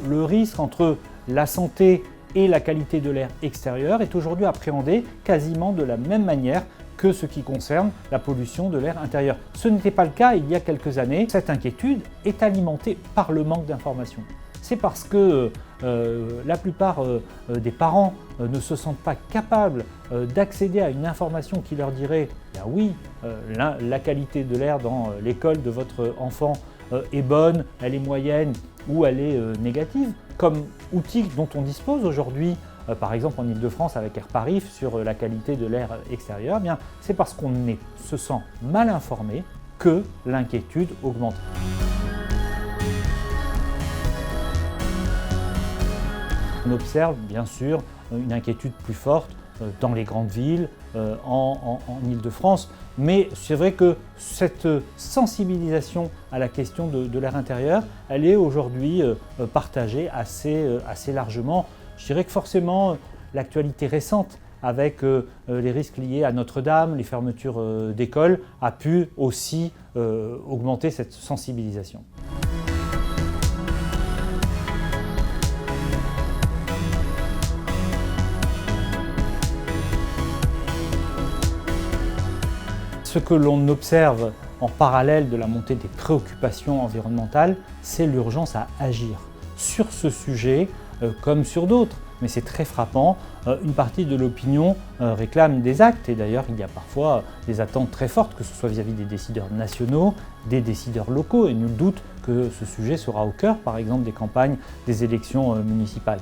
le risque entre la santé et la qualité de l'air extérieur est aujourd'hui appréhendé quasiment de la même manière que ce qui concerne la pollution de l'air intérieur. Ce n'était pas le cas il y a quelques années. Cette inquiétude est alimentée par le manque d'informations. C'est parce que la plupart des parents ne se sentent pas capables d'accéder à une information qui leur dirait « oui, la qualité de l'air dans l'école de votre enfant est bonne, elle est moyenne ou elle est négative », comme outil dont on dispose aujourd'hui, par exemple en Ile-de-France avec Airparif sur la qualité de l'air extérieur, c'est parce qu'on se sent mal informé que l'inquiétude augmente. On observe bien sûr une inquiétude plus forte dans les grandes villes, en Ile-de-France, mais c'est vrai que cette sensibilisation à la question de l'air intérieur, elle est aujourd'hui partagée assez largement. Je dirais que forcément l'actualité récente avec les risques liés à Notre-Dame, les fermetures d'écoles, a pu aussi augmenter cette sensibilisation. Ce que l'on observe en parallèle de la montée des préoccupations environnementales, c'est l'urgence à agir sur ce sujet comme sur d'autres. Mais c'est très frappant, une partie de l'opinion réclame des actes et d'ailleurs il y a parfois des attentes très fortes, que ce soit vis-à-vis des décideurs nationaux, des décideurs locaux et nul doute que ce sujet sera au cœur par exemple des campagnes des élections municipales.